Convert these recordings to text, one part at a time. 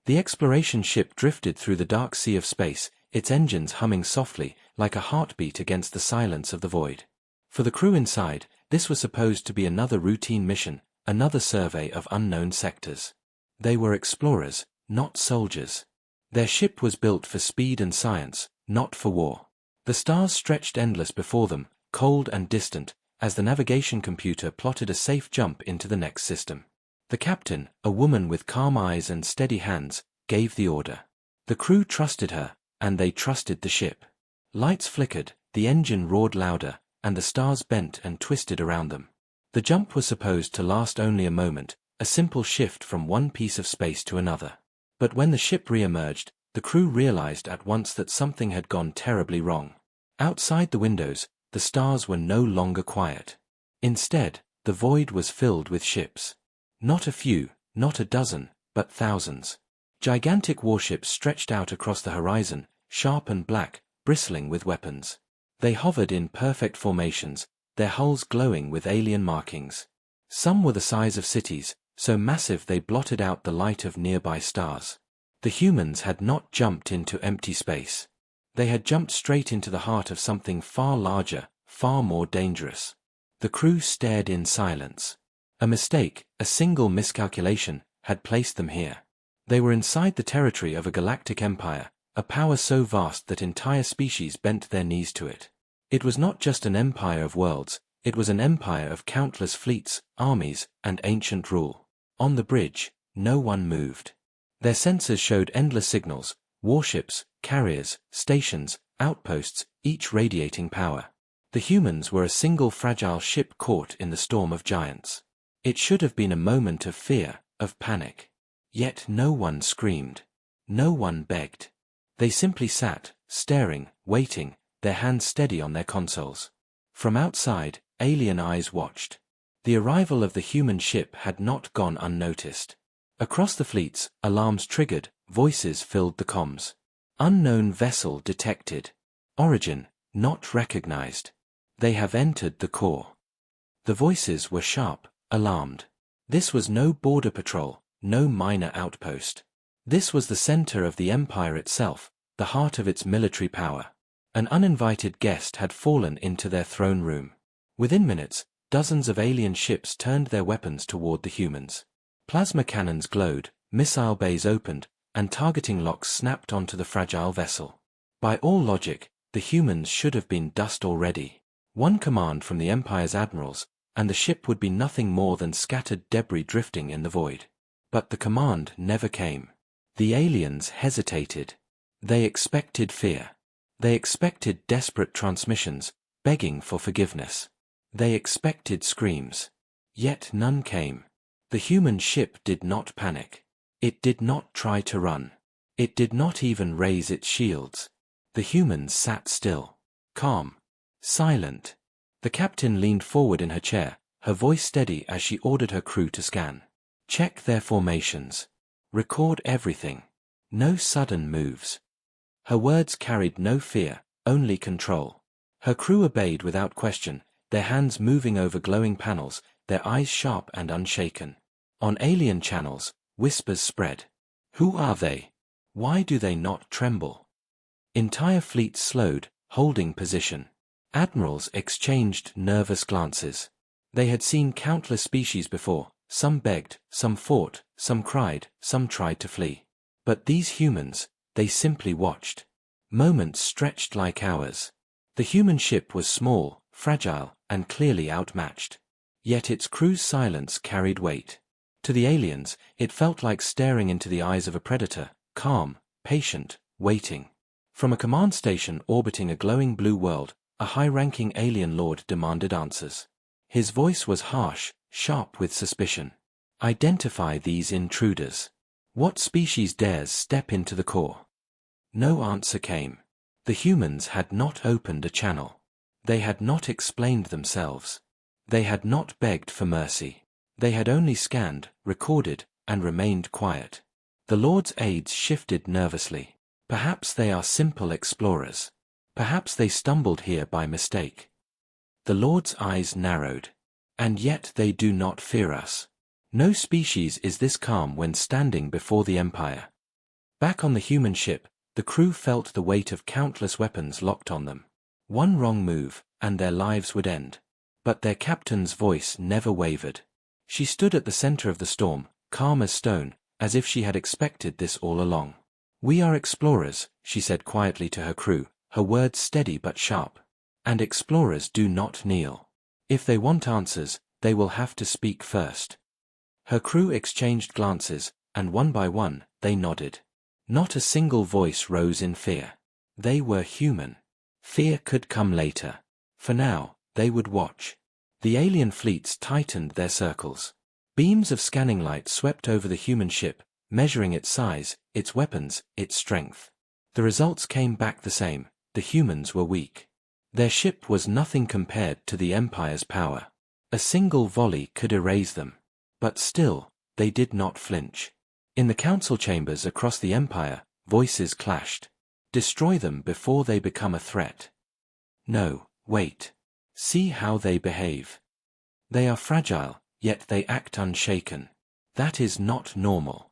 The exploration ship drifted through the dark sea of space, its engines humming softly, like a heartbeat against the silence of the void. For the crew inside, this was supposed to be another routine mission, another survey of unknown sectors. They were explorers, not soldiers. Their ship was built for speed and science, not for war. The stars stretched endless before them, cold and distant, as the navigation computer plotted a safe jump into the next system. The captain, a woman with calm eyes and steady hands, gave the order. The crew trusted her, and they trusted the ship. Lights flickered, the engine roared louder, and the stars bent and twisted around them. The jump was supposed to last only a moment, a simple shift from one piece of space to another. But when the ship re-emerged, the crew realized at once that something had gone terribly wrong. Outside the windows, the stars were no longer quiet. Instead, the void was filled with ships. Not a few, not a dozen, but thousands. Gigantic warships stretched out across the horizon, sharp and black, bristling with weapons. They hovered in perfect formations, their hulls glowing with alien markings. Some were the size of cities, so massive they blotted out the light of nearby stars. The humans had not jumped into empty space. They had jumped straight into the heart of something far larger, far more dangerous. The crew stared in silence. A mistake, a single miscalculation, had placed them here. They were inside the territory of a galactic empire, a power so vast that entire species bent their knees to it. It was not just an empire of worlds, it was an empire of countless fleets, armies, and ancient rule. On the bridge, no one moved. Their sensors showed endless signals, warships, carriers, stations, outposts, each radiating power. The humans were a single fragile ship caught in the storm of giants. It should have been a moment of fear, of panic. Yet no one screamed. No one begged. They simply sat, staring, waiting, their hands steady on their consoles. From outside, alien eyes watched. The arrival of the human ship had not gone unnoticed. Across the fleets, alarms triggered, voices filled the comms. Unknown vessel detected. Origin, not recognized. They have entered the core. The voices were sharp, alarmed. This was no border patrol, no minor outpost. This was the center of the empire itself, the heart of its military power. An uninvited guest had fallen into their throne room. Within minutes, dozens of alien ships turned their weapons toward the humans. Plasma cannons glowed, missile bays opened, and targeting locks snapped onto the fragile vessel. By all logic, the humans should have been dust already. One command from the Empire's admirals, and the ship would be nothing more than scattered debris drifting in the void. But the command never came. The aliens hesitated. They expected fear. They expected desperate transmissions, begging for forgiveness. They expected screams. Yet none came. The human ship did not panic. It did not try to run. It did not even raise its shields. The humans sat still. Calm. Silent. The captain leaned forward in her chair, her voice steady as she ordered her crew to scan. Check their formations. Record everything. No sudden moves. Her words carried no fear, only control. Her crew obeyed without question, their hands moving over glowing panels, their eyes sharp and unshaken. On alien channels, whispers spread. Who are they? Why do they not tremble? Entire fleets slowed, holding position. Admirals exchanged nervous glances. They had seen countless species before, some begged, some fought, some cried, some tried to flee. But these humans, they simply watched. Moments stretched like hours. The human ship was small, fragile, and clearly outmatched. Yet its crew's silence carried weight. To the aliens, it felt like staring into the eyes of a predator, calm, patient, waiting. From a command station orbiting a glowing blue world, a high-ranking alien lord demanded answers. His voice was harsh, sharp with suspicion. Identify these intruders. What species dares step into the core? No answer came. The humans had not opened a channel. They had not explained themselves. They had not begged for mercy. They had only scanned, recorded, and remained quiet. The Lord's aides shifted nervously. Perhaps they are simple explorers. Perhaps they stumbled here by mistake. The Lord's eyes narrowed. And yet they do not fear us. No species is this calm when standing before the Empire. Back on the human ship, the crew felt the weight of countless weapons locked on them. One wrong move, and their lives would end. But their captain's voice never wavered. She stood at the center of the storm, calm as stone, as if she had expected this all along. "We are explorers," she said quietly to her crew, her words steady but sharp. "And explorers do not kneel. If they want answers, they will have to speak first." Her crew exchanged glances, and one by one, they nodded. Not a single voice rose in fear. They were human. Fear could come later. For now, they would watch. The alien fleets tightened their circles. Beams of scanning light swept over the human ship, measuring its size, its weapons, its strength. The results came back the same: the humans were weak. Their ship was nothing compared to the Empire's power. A single volley could erase them. But still, they did not flinch. In the council chambers across the Empire, voices clashed. Destroy them before they become a threat. No, wait. See how they behave. They are fragile, yet they act unshaken. That is not normal.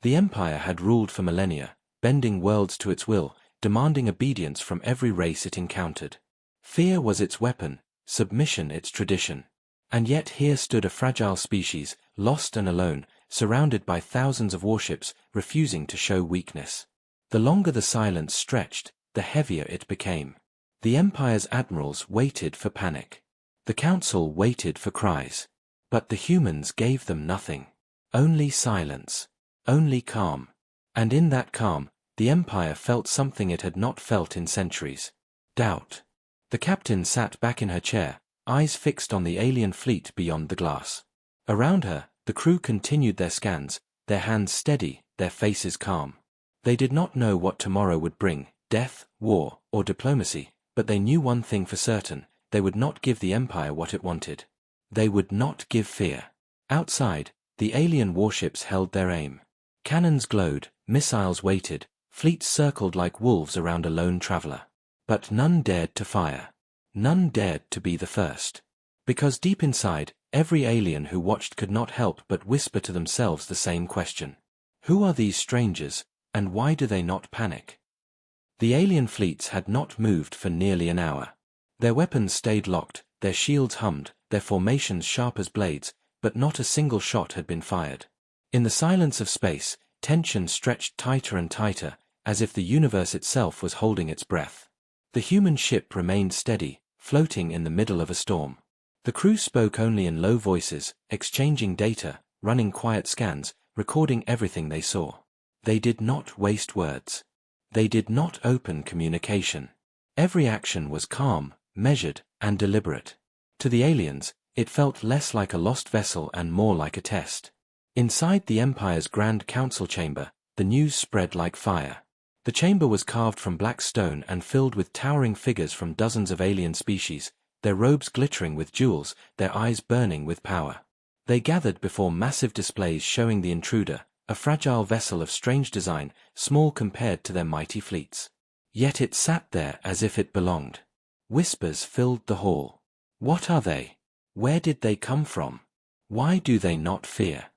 The Empire had ruled for millennia, bending worlds to its will, demanding obedience from every race it encountered. Fear was its weapon, submission its tradition. And yet here stood a fragile species, lost and alone, surrounded by thousands of warships, refusing to show weakness. The longer the silence stretched, the heavier it became. The Empire's admirals waited for panic. The Council waited for cries. But the humans gave them nothing. Only silence. Only calm. And in that calm, the Empire felt something it had not felt in centuries. Doubt. The captain sat back in her chair, eyes fixed on the alien fleet beyond the glass. Around her, the crew continued their scans, their hands steady, their faces calm. They did not know what tomorrow would bring, death, war, or diplomacy, but they knew one thing for certain: they would not give the Empire what it wanted. They would not give fear. Outside, the alien warships held their aim. Cannons glowed, missiles waited, fleets circled like wolves around a lone traveler. But none dared to fire. None dared to be the first. Because deep inside, every alien who watched could not help but whisper to themselves the same question. Who are these strangers, and why do they not panic? The alien fleets had not moved for nearly an hour. Their weapons stayed locked, their shields hummed, their formations sharp as blades, but not a single shot had been fired. In the silence of space, tension stretched tighter and tighter, as if the universe itself was holding its breath. The human ship remained steady, floating in the middle of a storm. The crew spoke only in low voices, exchanging data, running quiet scans, recording everything they saw. They did not waste words. They did not open communication. Every action was calm, measured, and deliberate. To the aliens, it felt less like a lost vessel and more like a test. Inside the Empire's Grand Council chamber, the news spread like fire. The chamber was carved from black stone and filled with towering figures from dozens of alien species, their robes glittering with jewels, their eyes burning with power. They gathered before massive displays showing the intruder, a fragile vessel of strange design, small compared to their mighty fleets. Yet it sat there as if it belonged. Whispers filled the hall. What are they? Where did they come from? Why do they not fear?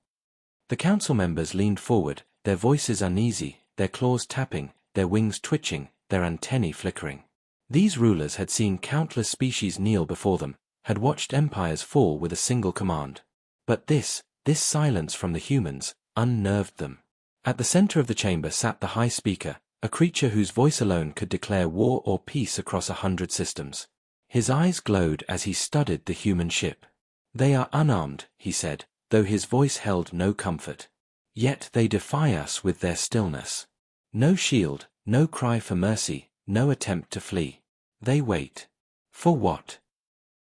The council members leaned forward, their voices uneasy, their claws tapping, their wings twitching, their antennae flickering. These rulers had seen countless species kneel before them, had watched empires fall with a single command. But this silence from the humans, unnerved them. At the center of the chamber sat the High Speaker, a creature whose voice alone could declare war or peace across 100 systems. His eyes glowed as he studied the human ship. They are unarmed, he said, though his voice held no comfort. Yet they defy us with their stillness. No shield, no cry for mercy, no attempt to flee. They wait. For what?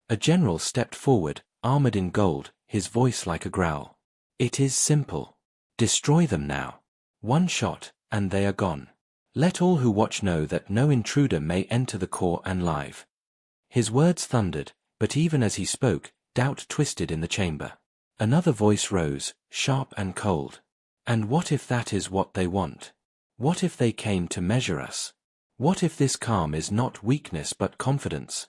A general stepped forward, armored in gold, his voice like a growl. It is simple. Destroy them now. One shot, and they are gone. Let all who watch know that no intruder may enter the core and live. His words thundered, but even as he spoke, doubt twisted in the chamber. Another voice rose, sharp and cold. And what if that is what they want? What if they came to measure us? What if this calm is not weakness but confidence?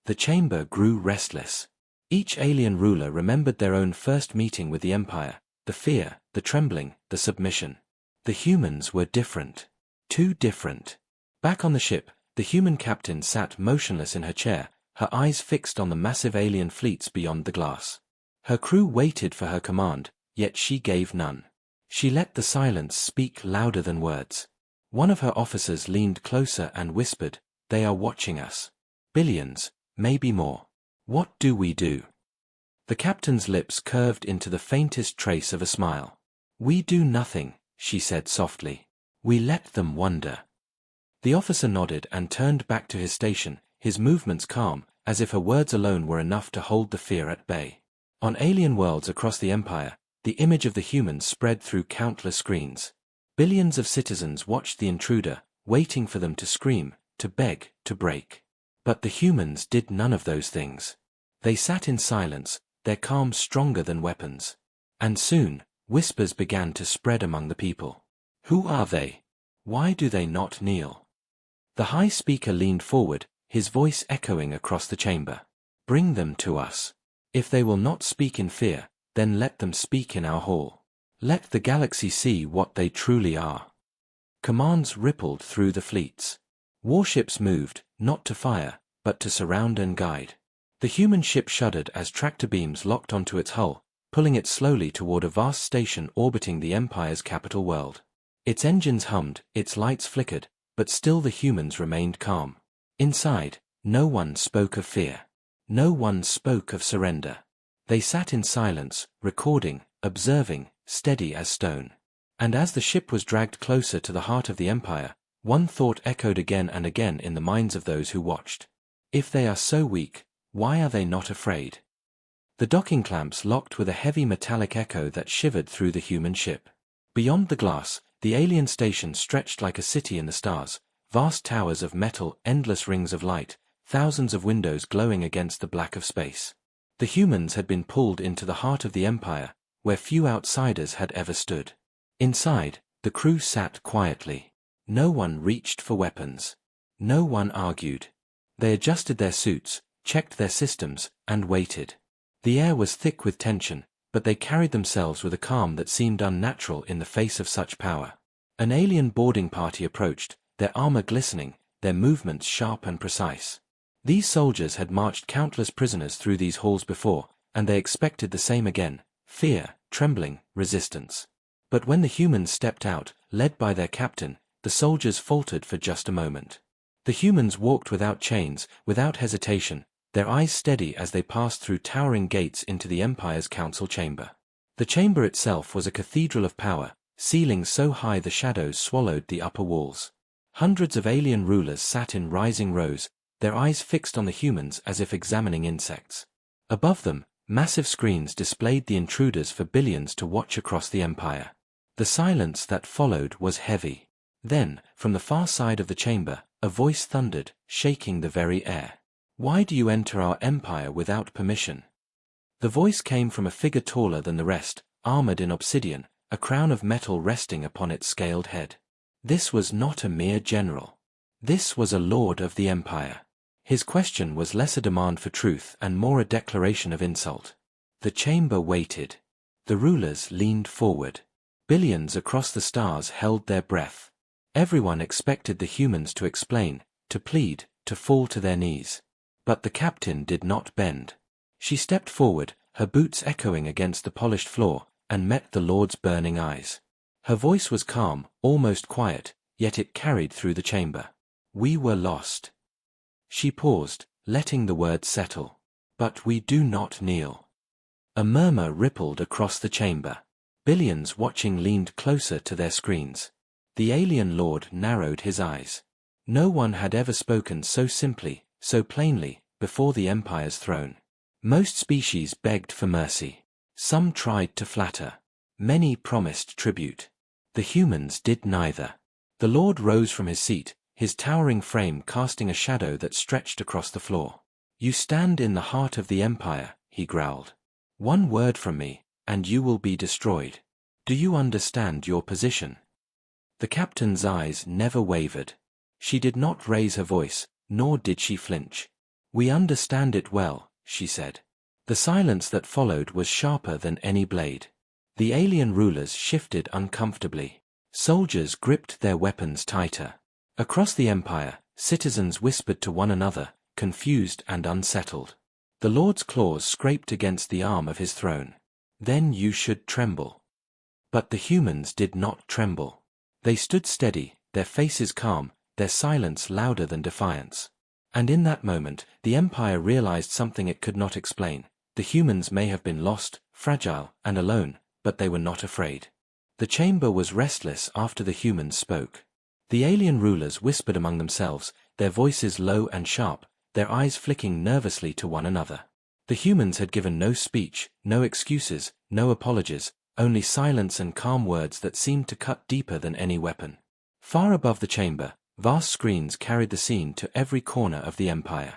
The chamber grew restless. Each alien ruler remembered their own first meeting with the Empire, the fear, the trembling, the submission. The humans were different. Too different. Back on the ship, the human captain sat motionless in her chair, her eyes fixed on the massive alien fleets beyond the glass. Her crew waited for her command, yet she gave none. She let the silence speak louder than words. One of her officers leaned closer and whispered, "They are watching us. Billions, maybe more. What do we do?" The captain's lips curved into the faintest trace of a smile. "We do nothing," she said softly. "We let them wonder." The officer nodded and turned back to his station, his movements calm, as if her words alone were enough to hold the fear at bay. On alien worlds across the Empire, the image of the humans spread through countless screens. Billions of citizens watched the intruder, waiting for them to scream, to beg, to break. But the humans did none of those things. They sat in silence, their calm stronger than weapons. And soon, whispers began to spread among the people. "Who are they? Why do they not kneel?" The high speaker leaned forward, his voice echoing across the chamber. "Bring them to us. If they will not speak in fear, then let them speak in our hall. Let the galaxy see what they truly are." Commands rippled through the fleets. Warships moved, not to fire, but to surround and guide. The human ship shuddered as tractor beams locked onto its hull, pulling it slowly toward a vast station orbiting the Empire's capital world. Its engines hummed, its lights flickered, but still the humans remained calm. Inside, no one spoke of fear. No one spoke of surrender. They sat in silence, recording, observing, steady as stone. And as the ship was dragged closer to the heart of the Empire, one thought echoed again and again in the minds of those who watched. If they are so weak, why are they not afraid? The docking clamps locked with a heavy metallic echo that shivered through the human ship. Beyond the glass, the alien station stretched like a city in the stars, vast towers of metal, endless rings of light, thousands of windows glowing against the black of space. The humans had been pulled into the heart of the Empire, where few outsiders had ever stood. Inside, the crew sat quietly. No one reached for weapons. No one argued. They adjusted their suits, checked their systems, and waited. The air was thick with tension, but they carried themselves with a calm that seemed unnatural in the face of such power. An alien boarding party approached, their armor glistening, their movements sharp and precise. These soldiers had marched countless prisoners through these halls before, and they expected the same again: fear, trembling, resistance. But when the humans stepped out, led by their captain, the soldiers faltered for just a moment. The humans walked without chains, without hesitation, their eyes steady as they passed through towering gates into the Empire's council chamber. The chamber itself was a cathedral of power, ceilings so high the shadows swallowed the upper walls. Hundreds of alien rulers sat in rising rows, their eyes fixed on the humans as if examining insects. Above them, massive screens displayed the intruders for billions to watch across the Empire. The silence that followed was heavy. Then, from the far side of the chamber, a voice thundered, shaking the very air. "Why do you enter our empire without permission?" The voice came from a figure taller than the rest, armored in obsidian, a crown of metal resting upon its scaled head. This was not a mere general. This was a lord of the empire. His question was less a demand for truth and more a declaration of insult. The chamber waited. The rulers leaned forward. Billions across the stars held their breath. Everyone expected the humans to explain, to plead, to fall to their knees. But the captain did not bend. She stepped forward, her boots echoing against the polished floor, and met the Lord's burning eyes. Her voice was calm, almost quiet, yet it carried through the chamber. "We were lost." She paused, letting the words settle. "But we do not kneel." A murmur rippled across the chamber. Billions watching leaned closer to their screens. The alien lord narrowed his eyes. No one had ever spoken so simply, so plainly, before the Empire's throne. Most species begged for mercy. Some tried to flatter. Many promised tribute. The humans did neither. The Lord rose from his seat, his towering frame casting a shadow that stretched across the floor. "You stand in the heart of the Empire," he growled. "One word from me, and you will be destroyed. Do you understand your position?" The captain's eyes never wavered. She did not raise her voice, nor did she flinch. "We understand it well," she said. The silence that followed was sharper than any blade. The alien rulers shifted uncomfortably. Soldiers gripped their weapons tighter. Across the Empire, citizens whispered to one another, confused and unsettled. The Lord's claws scraped against the arm of his throne. Then you should tremble. But the humans did not tremble. They stood steady, their faces calm, their silence louder than defiance. And in that moment, the Empire realized something it could not explain. The humans may have been lost, fragile, and alone, but they were not afraid. The chamber was restless after the humans spoke. The alien rulers whispered among themselves, their voices low and sharp, their eyes flicking nervously to one another. The humans had given no speech, no excuses, no apologies, only silence and calm words that seemed to cut deeper than any weapon. Far above the chamber, vast screens carried the scene to every corner of the Empire.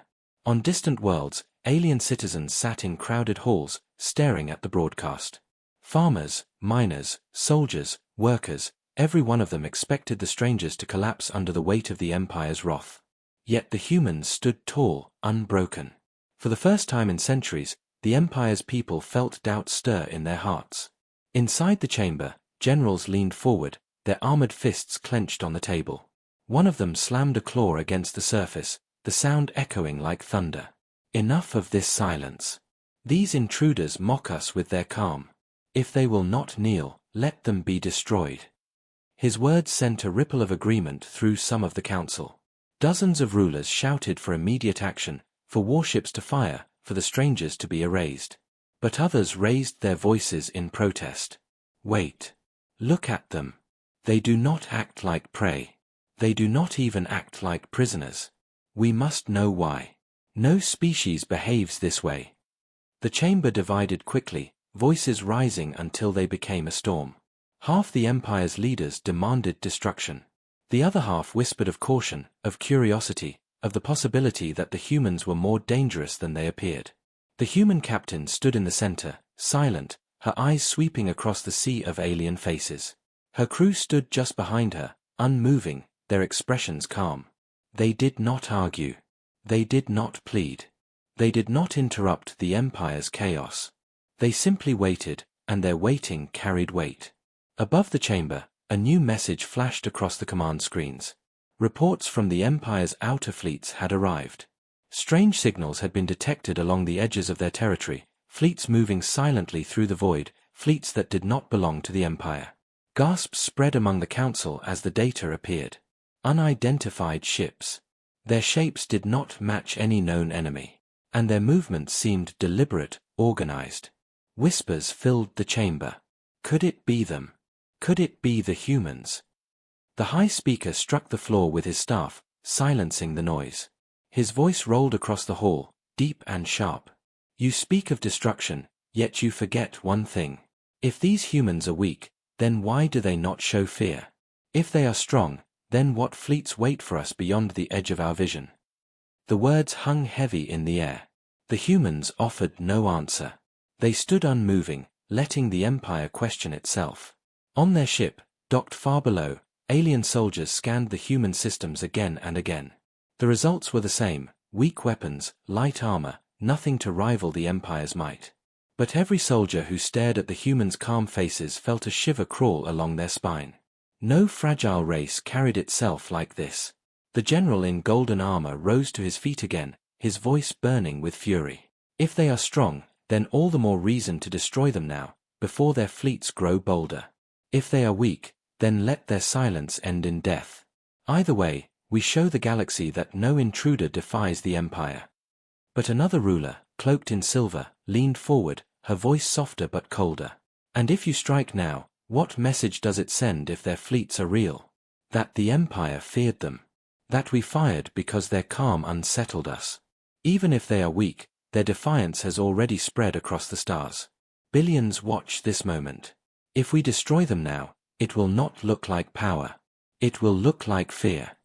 On distant worlds, alien citizens sat in crowded halls, staring at the broadcast. Farmers, miners, soldiers, workers, every one of them expected the strangers to collapse under the weight of the Empire's wrath. Yet the humans stood tall, unbroken. For the first time in centuries, the Empire's people felt doubt stir in their hearts. Inside the chamber, generals leaned forward, their armored fists clenched on the table. One of them slammed a claw against the surface, the sound echoing like thunder. Enough of this silence. These intruders mock us with their calm. If they will not kneel, let them be destroyed. His words sent a ripple of agreement through some of the council. Dozens of rulers shouted for immediate action, for warships to fire, for the strangers to be erased. But others raised their voices in protest. Wait. Look at them. They do not act like prey. They do not even act like prisoners. We must know why. No species behaves this way. The chamber divided quickly, voices rising until they became a storm. Half the Empire's leaders demanded destruction. The other half whispered of caution, of curiosity, of the possibility that the humans were more dangerous than they appeared. The human captain stood in the center, silent, her eyes sweeping across the sea of alien faces. Her crew stood just behind her, unmoving, their expressions calm. They did not argue. They did not plead. They did not interrupt the Empire's chaos. They simply waited, and their waiting carried weight. Above the chamber, a new message flashed across the command screens. Reports from the Empire's outer fleets had arrived. Strange signals had been detected along the edges of their territory, fleets moving silently through the void, fleets that did not belong to the Empire. Gasps spread among the council as the data appeared. Unidentified ships. Their shapes did not match any known enemy. And their movements seemed deliberate, organized. Whispers filled the chamber. Could it be them? Could it be the humans? The high speaker struck the floor with his staff, silencing the noise. His voice rolled across the hall, deep and sharp. You speak of destruction, yet you forget one thing. If these humans are weak, then why do they not show fear? If they are strong, then what fleets wait for us beyond the edge of our vision? The words hung heavy in the air. The humans offered no answer. They stood unmoving, letting the Empire question itself. On their ship, docked far below, alien soldiers scanned the human systems again and again. The results were the same: weak weapons, light armor, nothing to rival the Empire's might. But every soldier who stared at the humans' calm faces felt a shiver crawl along their spine. No fragile race carried itself like this. The general in golden armor rose to his feet again, his voice burning with fury. If they are strong, then all the more reason to destroy them now, before their fleets grow bolder. If they are weak, then let their silence end in death. Either way, we show the galaxy that no intruder defies the Empire. But another ruler, cloaked in silver, leaned forward, her voice softer but colder. And if you strike now, what message does it send if their fleets are real? That the Empire feared them. That we fired because their calm unsettled us. Even if they are weak, their defiance has already spread across the stars. Billions watch this moment. If we destroy them now, it will not look like power. It will look like fear.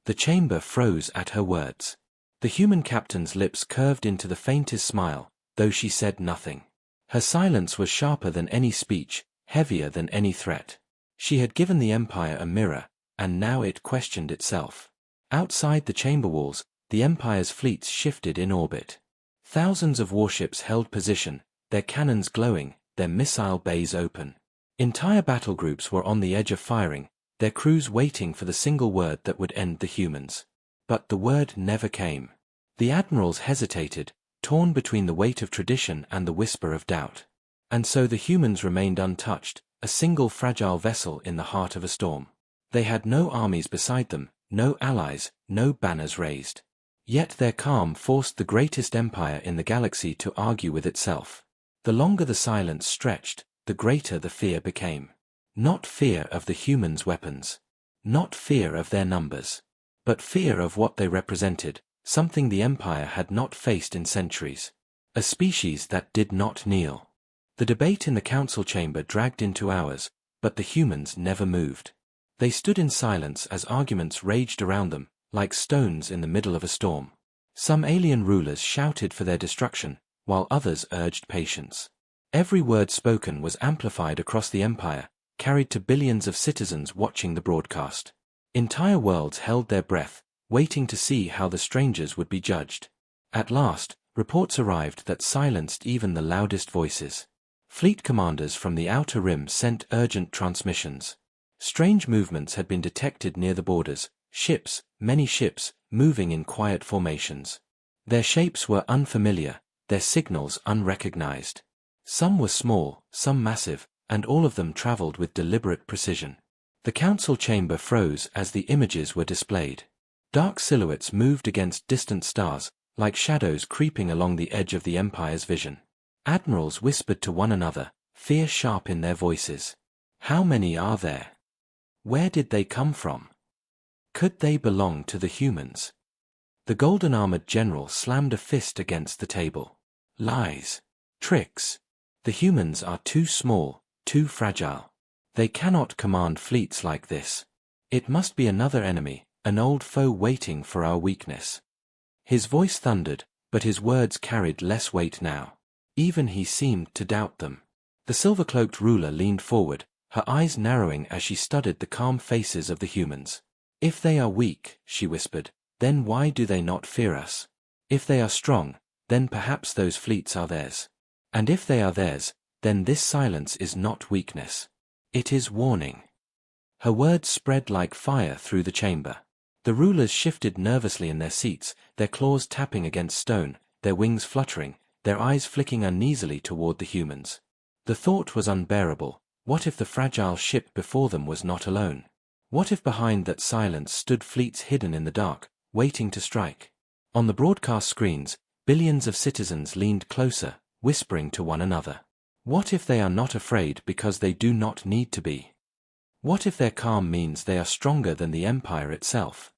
The chamber froze at her words. The human captain's lips curved into the faintest smile, though she said nothing. Her silence was sharper than any speech, heavier than any threat. She had given the Empire a mirror, and now it questioned itself. Outside the chamber walls, the Empire's fleets shifted in orbit. Thousands of warships held position, their cannons glowing, their missile bays open. Entire battle groups were on the edge of firing, their crews waiting for the single word that would end the humans. But the word never came. The admirals hesitated, torn between the weight of tradition and the whisper of doubt. And so the humans remained untouched, a single fragile vessel in the heart of a storm. They had no armies beside them, no allies, no banners raised. Yet their calm forced the greatest empire in the galaxy to argue with itself. The longer the silence stretched, the greater the fear became. Not fear of the humans' weapons. Not fear of their numbers. But fear of what they represented, something the empire had not faced in centuries. A species that did not kneel. The debate in the council chamber dragged into hours, but the humans never moved. They stood in silence as arguments raged around them, like stones in the middle of a storm. Some alien rulers shouted for their destruction, while others urged patience. Every word spoken was amplified across the empire, carried to billions of citizens watching the broadcast. Entire worlds held their breath, waiting to see how the strangers would be judged. At last, reports arrived that silenced even the loudest voices. Fleet commanders from the Outer Rim sent urgent transmissions. Strange movements had been detected near the borders, ships, many ships, moving in quiet formations. Their shapes were unfamiliar, their signals unrecognized. Some were small, some massive, and all of them traveled with deliberate precision. The council chamber froze as the images were displayed. Dark silhouettes moved against distant stars, like shadows creeping along the edge of the Empire's vision. Admirals whispered to one another, fear sharp in their voices. How many are there? Where did they come from? Could they belong to the humans? The golden-armored general slammed a fist against the table. Lies. Tricks. The humans are too small, too fragile. They cannot command fleets like this. It must be another enemy, an old foe waiting for our weakness. His voice thundered, but his words carried less weight now. Even he seemed to doubt them. The silver-cloaked ruler leaned forward, her eyes narrowing as she studied the calm faces of the humans. If they are weak, she whispered, then why do they not fear us? If they are strong, then perhaps those fleets are theirs. And if they are theirs, then this silence is not weakness. It is warning. Her words spread like fire through the chamber. The rulers shifted nervously in their seats, their claws tapping against stone, their wings fluttering, their eyes flicking uneasily toward the humans. The thought was unbearable. What if the fragile ship before them was not alone? What if behind that silence stood fleets hidden in the dark, waiting to strike? On the broadcast screens, billions of citizens leaned closer, whispering to one another. What if they are not afraid because they do not need to be? What if their calm means they are stronger than the Empire itself?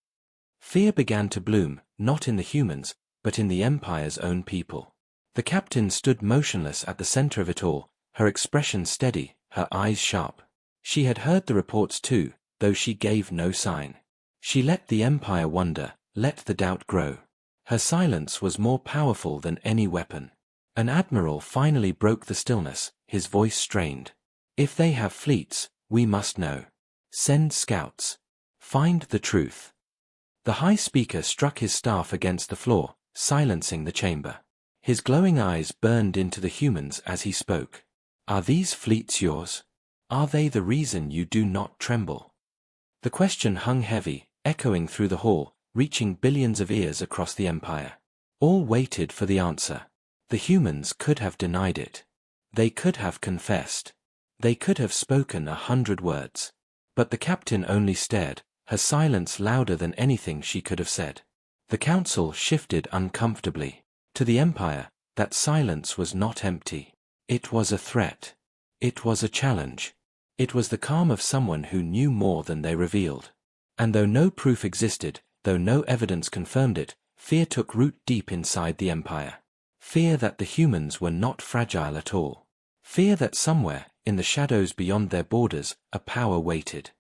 Fear began to bloom, not in the humans, but in the Empire's own people. The captain stood motionless at the center of it all, her expression steady, her eyes sharp. She had heard the reports too, though she gave no sign. She let the Empire wonder, let the doubt grow. Her silence was more powerful than any weapon. An admiral finally broke the stillness, his voice strained. If they have fleets, we must know. Send scouts. Find the truth. The high speaker struck his staff against the floor, silencing the chamber. His glowing eyes burned into the humans as he spoke. Are these fleets yours? Are they the reason you do not tremble? The question hung heavy, echoing through the hall, reaching billions of ears across the Empire. All waited for the answer. The humans could have denied it. They could have confessed. They could have spoken 100 words. But the captain only stared, her silence louder than anything she could have said. The council shifted uncomfortably. To the Empire, that silence was not empty. It was a threat. It was a challenge. It was the calm of someone who knew more than they revealed. And though no proof existed, though no evidence confirmed it, fear took root deep inside the Empire. Fear that the humans were not fragile at all. Fear that somewhere, in the shadows beyond their borders, a power waited.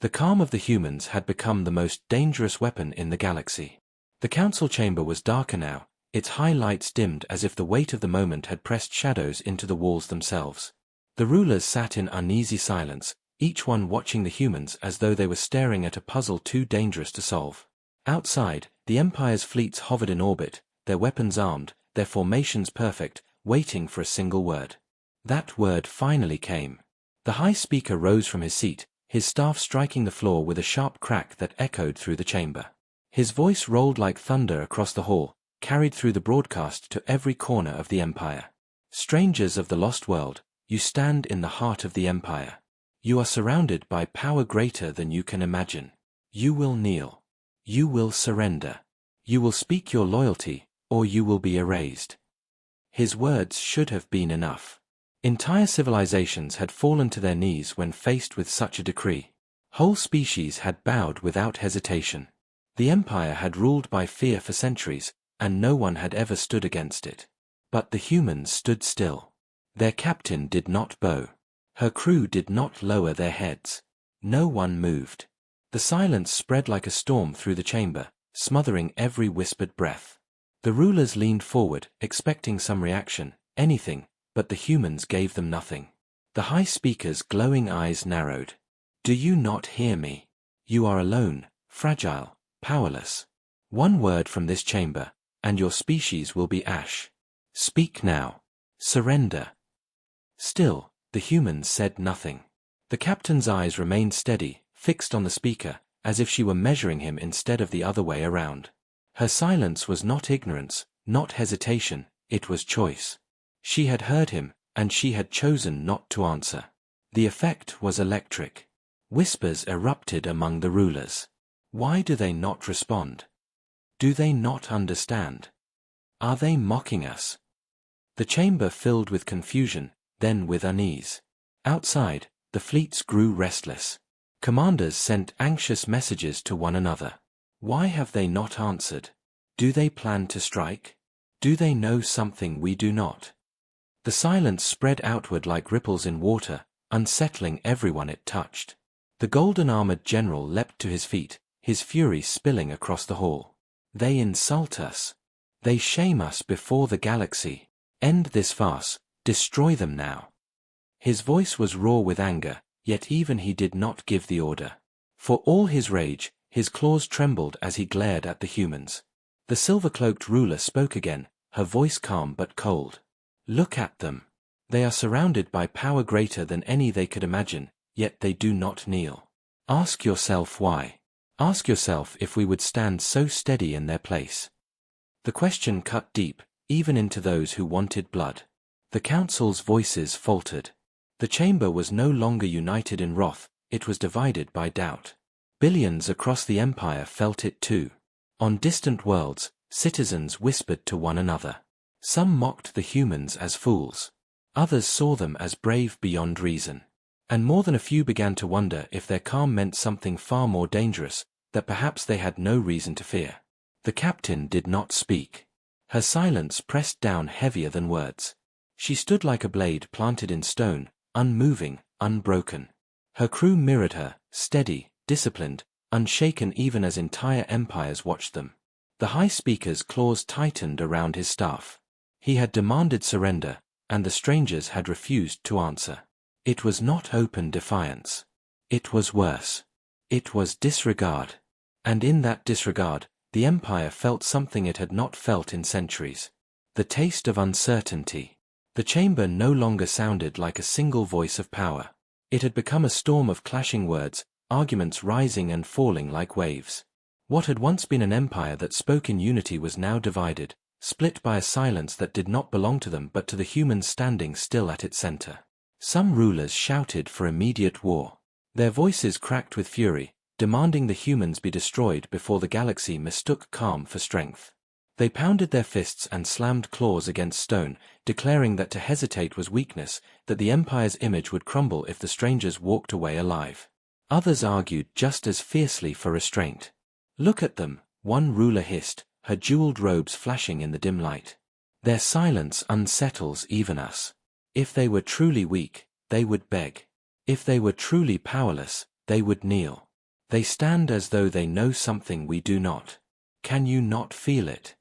The calm of the humans had become the most dangerous weapon in the galaxy. The council chamber was darker now, its high lights dimmed as if the weight of the moment had pressed shadows into the walls themselves. The rulers sat in uneasy silence, each one watching the humans as though they were staring at a puzzle too dangerous to solve. Outside, the Empire's fleets hovered in orbit, their weapons armed, their formations perfect, waiting for a single word. That word finally came. The high speaker rose from his seat, his staff striking the floor with a sharp crack that echoed through the chamber. His voice rolled like thunder across the hall, carried through the broadcast to every corner of the Empire. Strangers of the lost world, you stand in the heart of the Empire. You are surrounded by power greater than you can imagine. You will kneel. You will surrender. You will speak your loyalty, or you will be erased. His words should have been enough. Entire civilizations had fallen to their knees when faced with such a decree. Whole species had bowed without hesitation. The Empire had ruled by fear for centuries, and no one had ever stood against it. But the humans stood still. Their captain did not bow. Her crew did not lower their heads. No one moved. The silence spread like a storm through the chamber, smothering every whispered breath. The rulers leaned forward, expecting some reaction, anything, but the humans gave them nothing. The high speaker's glowing eyes narrowed. Do you not hear me? You are alone, fragile, powerless. One word from this chamber, and your species will be ash. Speak now. Surrender. Still, the humans said nothing. The captain's eyes remained steady, fixed on the speaker, as if she were measuring him instead of the other way around. Her silence was not ignorance, not hesitation, it was choice. She had heard him, and she had chosen not to answer. The effect was electric. Whispers erupted among the rulers. Why do they not respond? Do they not understand? Are they mocking us? The chamber filled with confusion, then with unease. Outside, the fleets grew restless. Commanders sent anxious messages to one another. Why have they not answered? Do they plan to strike? Do they know something we do not? The silence spread outward like ripples in water, unsettling everyone it touched. The golden-armored general leapt to his feet, his fury spilling across the hall. They insult us. They shame us before the galaxy. End this farce, destroy them now. His voice was raw with anger, yet even he did not give the order. For all his rage, his claws trembled as he glared at the humans. The silver-cloaked ruler spoke again, her voice calm but cold. Look at them. They are surrounded by power greater than any they could imagine, yet they do not kneel. Ask yourself why. Ask yourself if we would stand so steady in their place. The question cut deep, even into those who wanted blood. The council's voices faltered. The chamber was no longer united in wrath, it was divided by doubt. Billions across the Empire felt it too. On distant worlds, citizens whispered to one another. Some mocked the humans as fools. Others saw them as brave beyond reason. And more than a few began to wonder if their calm meant something far more dangerous, that perhaps they had no reason to fear. The captain did not speak. Her silence pressed down heavier than words. She stood like a blade planted in stone, unmoving, unbroken. Her crew mirrored her, steady, disciplined, unshaken even as entire empires watched them. The high speaker's claws tightened around his staff. He had demanded surrender, and the strangers had refused to answer. It was not open defiance. It was worse. It was disregard. And in that disregard, the Empire felt something it had not felt in centuries. The taste of uncertainty. The chamber no longer sounded like a single voice of power. It had become a storm of clashing words, arguments rising and falling like waves. What had once been an empire that spoke in unity was now divided, split by a silence that did not belong to them but to the humans standing still at its center. Some rulers shouted for immediate war. Their voices cracked with fury, demanding the humans be destroyed before the galaxy mistook calm for strength. They pounded their fists and slammed claws against stone, declaring that to hesitate was weakness, that the Empire's image would crumble if the strangers walked away alive. Others argued just as fiercely for restraint. Look at them, one ruler hissed, her jeweled robes flashing in the dim light. Their silence unsettles even us. If they were truly weak, they would beg. If they were truly powerless, they would kneel. They stand as though they know something we do not. Can you not feel it?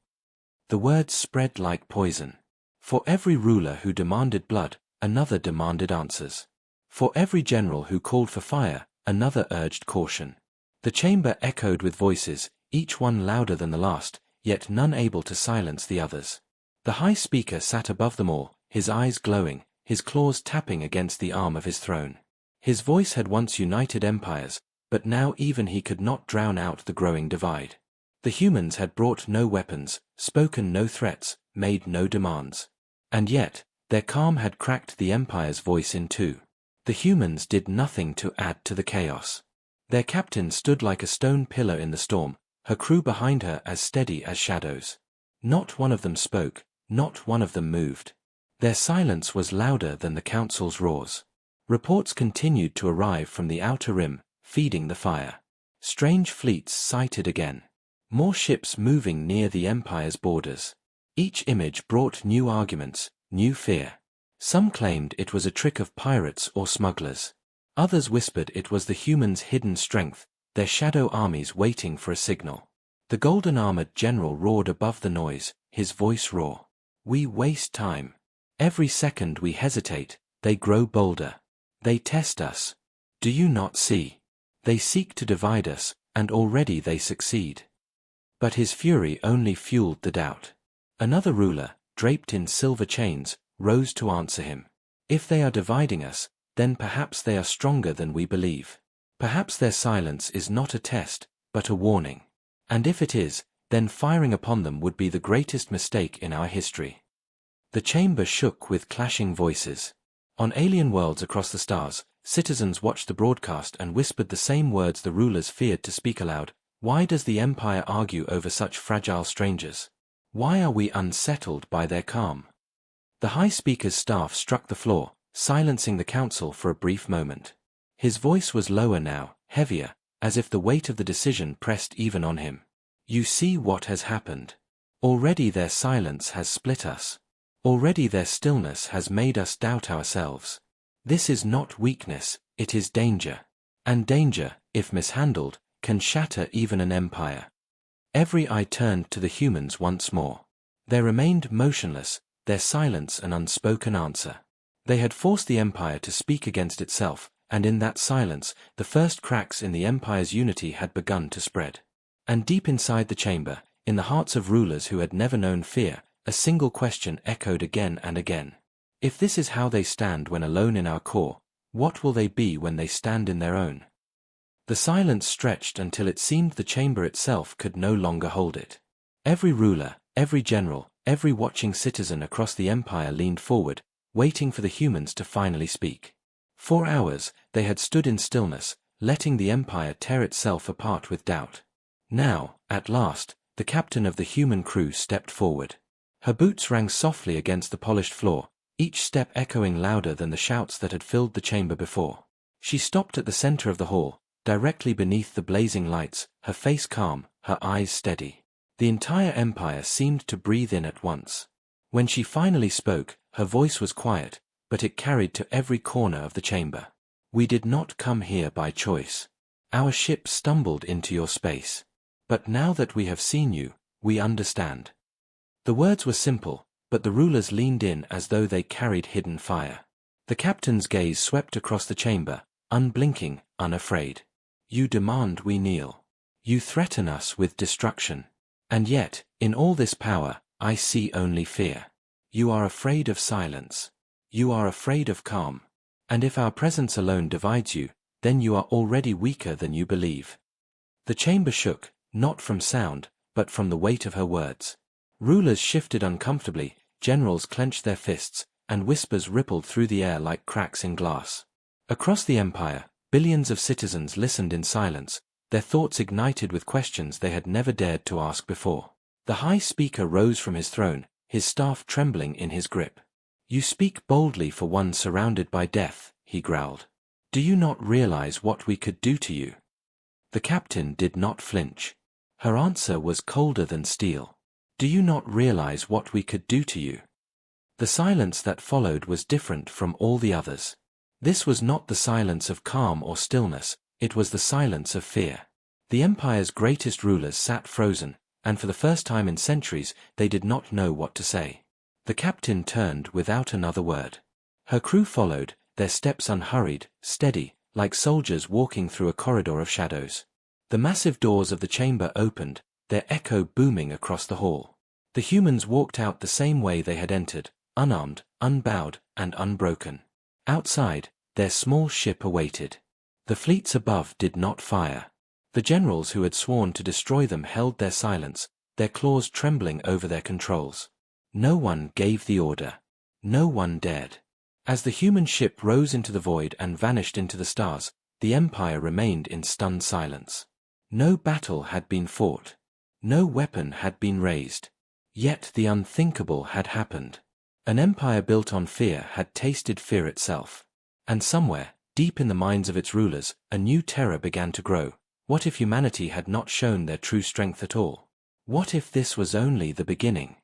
The words spread like poison. For every ruler who demanded blood, another demanded answers. For every general who called for fire, another urged caution. The chamber echoed with voices, each one louder than the last, yet none able to silence the others. The high speaker sat above them all, his eyes glowing, his claws tapping against the arm of his throne. His voice had once united empires, but now even he could not drown out the growing divide. The humans had brought no weapons, spoken no threats, made no demands. And yet, their calm had cracked the Empire's voice in two. The humans did nothing to add to the chaos. Their captain stood like a stone pillar in the storm, her crew behind her as steady as shadows. Not one of them spoke, not one of them moved. Their silence was louder than the council's roars. Reports continued to arrive from the outer rim, feeding the fire. Strange fleets sighted again. More ships moving near the Empire's borders. Each image brought new arguments, new fear. Some claimed it was a trick of pirates or smugglers. Others whispered it was the humans' hidden strength, their shadow armies waiting for a signal. The golden-armored general roared above the noise, his voice raw. We waste time. Every second we hesitate, they grow bolder. They test us. Do you not see? They seek to divide us, and already they succeed. But his fury only fueled the doubt. Another ruler, draped in silver chains, rose to answer him. If they are dividing us, then perhaps they are stronger than we believe. Perhaps their silence is not a test, but a warning. And if it is, then firing upon them would be the greatest mistake in our history. The chamber shook with clashing voices. On alien worlds across the stars, citizens watched the broadcast and whispered the same words the rulers feared to speak aloud. Why does the Empire argue over such fragile strangers? Why are we unsettled by their calm? The High Speaker's staff struck the floor, silencing the council for a brief moment. His voice was lower now, heavier, as if the weight of the decision pressed even on him. You see what has happened. Already their silence has split us. Already their stillness has made us doubt ourselves. This is not weakness, it is danger. And danger, if mishandled, can shatter even an empire. Every eye turned to the humans once more. They remained motionless, their silence an unspoken answer. They had forced the empire to speak against itself, and in that silence, the first cracks in the empire's unity had begun to spread. And deep inside the chamber, in the hearts of rulers who had never known fear, a single question echoed again and again. If this is how they stand when alone in our core, what will they be when they stand in their own? The silence stretched until it seemed the chamber itself could no longer hold it. Every ruler, every general, every watching citizen across the empire leaned forward, waiting for the humans to finally speak. For hours, they had stood in stillness, letting the empire tear itself apart with doubt. Now, at last, the captain of the human crew stepped forward. Her boots rang softly against the polished floor, each step echoing louder than the shouts that had filled the chamber before. She stopped at the center of the hall, directly beneath the blazing lights, her face calm, her eyes steady. The entire empire seemed to breathe in at once. When she finally spoke, her voice was quiet, but it carried to every corner of the chamber. We did not come here by choice. Our ship stumbled into your space. But now that we have seen you, we understand. The words were simple, but the rulers leaned in as though they carried hidden fire. The captain's gaze swept across the chamber, unblinking, unafraid. You demand we kneel. You threaten us with destruction. And yet, in all this power, I see only fear. You are afraid of silence. You are afraid of calm. And if our presence alone divides you, then you are already weaker than you believe. The chamber shook, not from sound, but from the weight of her words. Rulers shifted uncomfortably, generals clenched their fists, and whispers rippled through the air like cracks in glass. Across the empire, billions of citizens listened in silence, their thoughts ignited with questions they had never dared to ask before. The High Speaker rose from his throne, his staff trembling in his grip. You speak boldly for one surrounded by death, he growled. Do you not realize what we could do to you? The captain did not flinch. Her answer was colder than steel. Do you not realize what we could do to you? The silence that followed was different from all the others. This was not the silence of calm or stillness, it was the silence of fear. The empire's greatest rulers sat frozen, and for the first time in centuries they did not know what to say. The captain turned without another word. Her crew followed, their steps unhurried, steady, like soldiers walking through a corridor of shadows. The massive doors of the chamber opened, their echo booming across the hall. The humans walked out the same way they had entered, unarmed, unbowed, and unbroken. Outside, Their small ship awaited. The fleets above did not fire. The generals who had sworn to destroy them held their silence, their claws trembling over their controls. No one gave the order. No one dared. As the human ship rose into the void and vanished into the stars, the Empire remained in stunned silence. No battle had been fought. No weapon had been raised. Yet the unthinkable had happened. An empire built on fear had tasted fear itself. And somewhere, deep in the minds of its rulers, a new terror began to grow. What if humanity had not shown their true strength at all? What if this was only the beginning?